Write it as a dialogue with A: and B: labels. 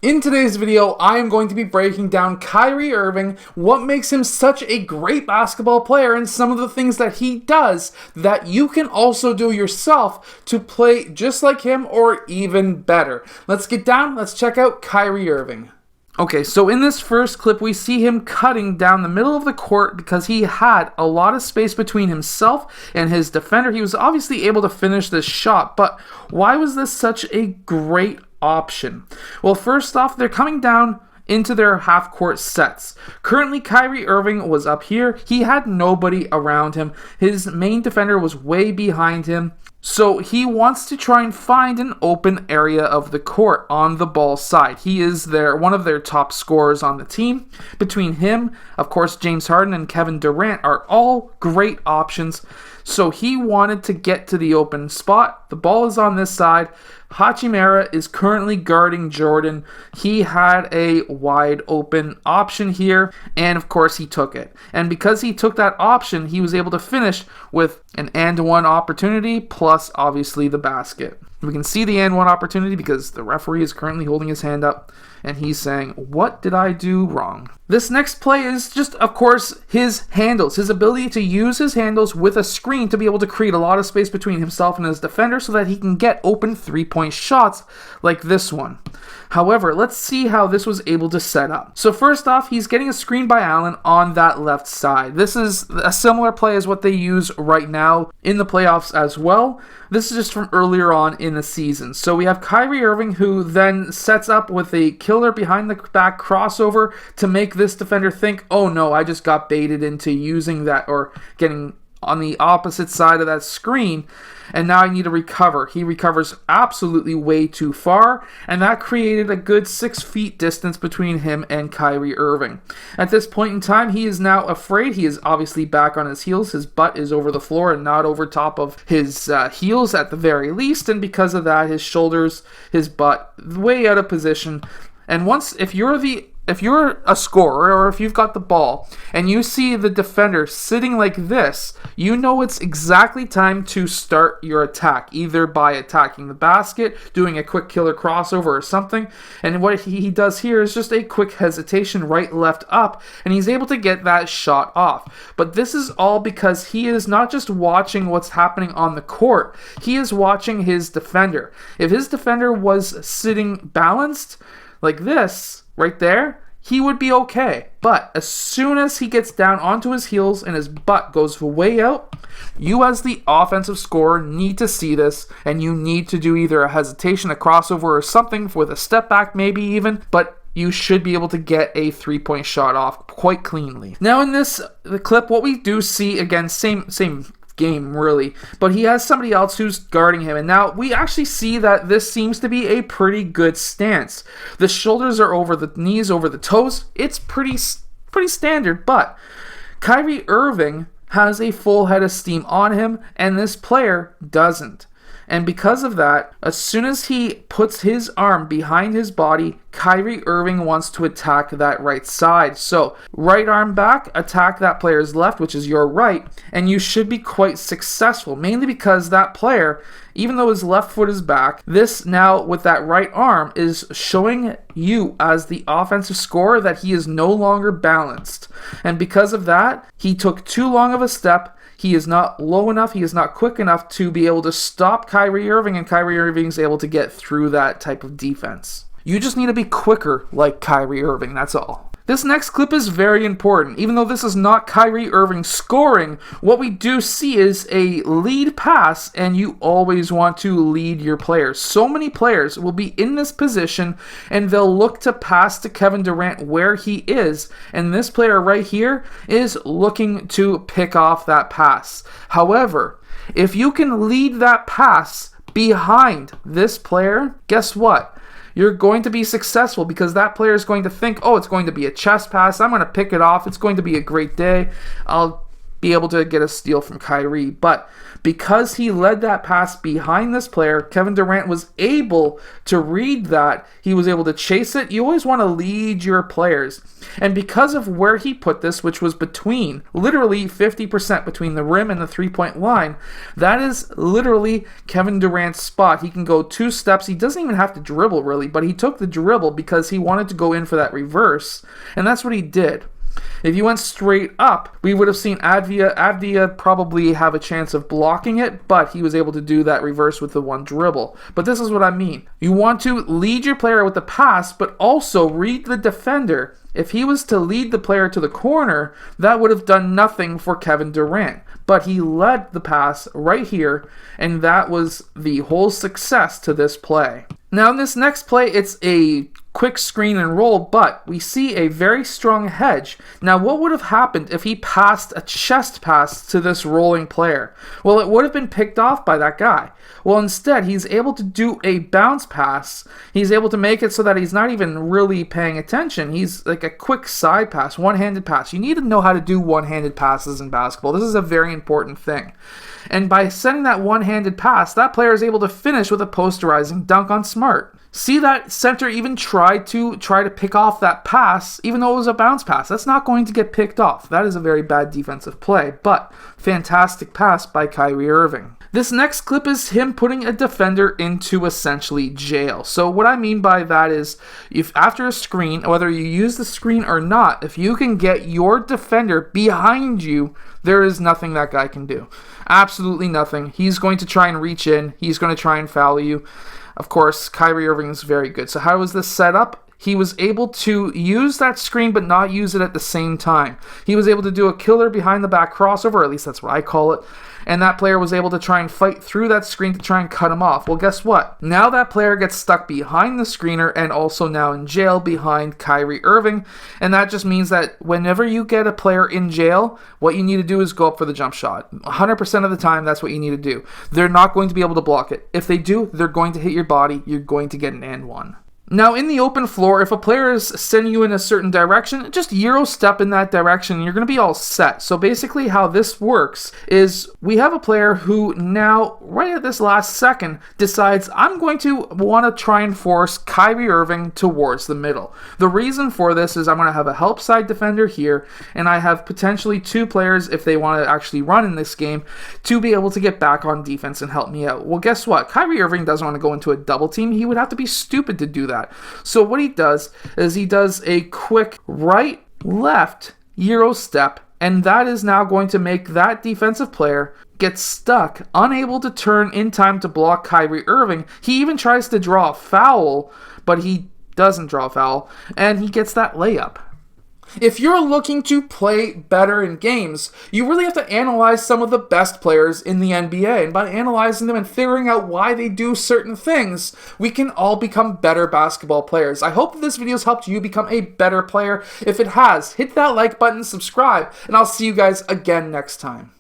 A: In today's video, I am going to be breaking down Kyrie Irving, what makes him such a great basketball player, and some of the things that he does that you can also do yourself to play just like him or even better. Let's get down, let's check out Kyrie Irving. Okay, so in this first clip, we see him cutting down the middle of the court because he had a lot of space between himself and his defender. He was obviously able to finish this shot, but why was this such a great option? Well, first off, they're coming down into their half-court sets. Currently, Kyrie Irving was up here. He had nobody around him. His main defender was way behind him. So he wants to try and find an open area of the court on the ball side. He is one of their top scorers on the team. Between him, of course, James Harden and Kevin Durant are all great options. So he wanted to get to the open spot. The ball is on this side. Hachimura is currently guarding Jordan. He had a wide open option here, and of course he took it. And because he took that option, he was able to finish with an and-one opportunity, plus obviously the basket. We can see the and-one opportunity because the referee is currently holding his hand up, and he's saying, "What did I do wrong?" This next play is just, of course, his handles. His ability to use his handles with a screen to be able to create a lot of space between himself and his defender so that he can get open three-point shots like this one. However, let's see how this was able to set up. So first off, he's getting a screen by Allen on that left side. This is a similar play as what they use right now in the playoffs as well. This is just from earlier on in the season. So we have Kyrie Irving, who then sets up with a killer behind the back crossover to make this defender think, oh no, I just got baited into using that or getting on the opposite side of that screen, and now I need to recover. He recovers absolutely way too far, and that created a good 6 feet distance between him and Kyrie Irving. At this point in time, he is now afraid. He is obviously back on his heels. His butt is over the floor and not over top of his heels at the very least, and because of that, his shoulders, his butt, way out of position. And if you're a scorer or if you've got the ball and you see the defender sitting like this, you know it's exactly time to start your attack, either by attacking the basket, doing a quick killer crossover or something. And what he does here is just a quick hesitation, right, left, up, and he's able to get that shot off. But this is all because he is not just watching what's happening on the court, he is watching his defender. If his defender was sitting balanced like this, right there, he would be okay. But as soon as he gets down onto his heels and his butt goes way out, you as the offensive scorer need to see this, and you need to do either a hesitation, a crossover, or something with a step back maybe even, but you should be able to get a three-point shot off quite cleanly. Now in the clip, what we do see, again, same game really, but he has somebody else who's guarding him, and now we actually see that this seems to be a pretty good stance. The shoulders are over the knees, over the toes. It's pretty standard, but Kyrie Irving has a full head of steam on him, and this player doesn't. And because of that, as soon as he puts his arm behind his body, Kyrie Irving wants to attack that right side. So, right arm back, attack that player's left, which is your right, and you should be quite successful, mainly because that player, even though his left foot is back, this now with that right arm is showing you as the offensive scorer that he is no longer balanced. And because of that, he took too long of a step. He is not low enough, he is not quick enough to be able to stop Kyrie Irving, and Kyrie Irving is able to get through that type of defense. You just need to be quicker like Kyrie Irving, that's all. This next clip is very important. Even though this is not Kyrie Irving scoring, what we do see is a lead pass, and you always want to lead your players. So many players will be in this position, and they'll look to pass to Kevin Durant where he is, and this player right here is looking to pick off that pass. However, if you can lead that pass behind this player, guess what? You're going to be successful because that player is going to think, oh, it's going to be a chest pass. I'm going to pick it off. It's going to be a great day. I'll be able to get a steal from Kyrie. But because he led that pass behind this player, Kevin Durant was able to read that. He was able to chase it. You always want to lead your players. And because of where he put this, which was between, literally 50% between the rim and the three-point line, that is literally Kevin Durant's spot. He can go 2 steps. He doesn't even have to dribble, really, but he took the dribble because he wanted to go in for that reverse, and that's what he did. If you went straight up, we would have seen Avdia probably have a chance of blocking it, but he was able to do that reverse with the one dribble. But this is what I mean. You want to lead your player with the pass, but also read the defender. If he was to lead the player to the corner, that would have done nothing for Kevin Durant. But he led the pass right here, and that was the whole success to this play. Now in this next play, it's a quick screen and roll, but we see a very strong hedge. Now what would have happened if he passed a chest pass to this rolling player? Well, it would have been picked off by that guy. Well, instead, he's able to do a bounce pass. He's able to make it so that he's not even really paying attention. He's like a quick side pass, one-handed pass. You need to know how to do one-handed passes in basketball. This is a very important thing. And by sending that one-handed pass, that player is able to finish with a posterizing dunk on Smart. See, that center even tried to pick off that pass, even though it was a bounce pass. That's not going to get picked off. That is a very bad defensive play, but fantastic pass by Kyrie Irving. This next clip is him putting a defender into essentially jail. So what I mean by that is, if after a screen, whether you use the screen or not, if you can get your defender behind you, there is nothing that guy can do. Absolutely nothing. He's going to try and reach in. He's going to try and foul you. Of course, Kyrie Irving is very good. So how was this set up? He was able to use that screen but not use it at the same time. He was able to do a killer behind the back crossover, at least that's what I call it. And that player was able to try and fight through that screen to try and cut him off. Well, guess what? Now that player gets stuck behind the screener and also now in jail behind Kyrie Irving. And that just means that whenever you get a player in jail, what you need to do is go up for the jump shot. 100% of the time, that's what you need to do. They're not going to be able to block it. If they do, they're going to hit your body. You're going to get an and one. Now, in the open floor, if a player is sending you in a certain direction, just Euro step in that direction and you're going to be all set. So basically how this works is we have a player who now, right at this last second, decides I'm going to want to try and force Kyrie Irving towards the middle. The reason for this is I'm going to have a help side defender here, and I have potentially 2 players, if they want to actually run in this game, to be able to get back on defense and help me out. Well, guess what? Kyrie Irving doesn't want to go into a double team. He would have to be stupid to do that. So what he does is he does a quick right-left Euro step, and that is now going to make that defensive player get stuck, unable to turn in time to block Kyrie Irving. He even tries to draw a foul, but he doesn't draw a foul, and he gets that layup. If you're looking to play better in games, you really have to analyze some of the best players in the NBA. And by analyzing them and figuring out why they do certain things, we can all become better basketball players. I hope that this video has helped you become a better player. If it has, hit that like button, subscribe, and I'll see you guys again next time.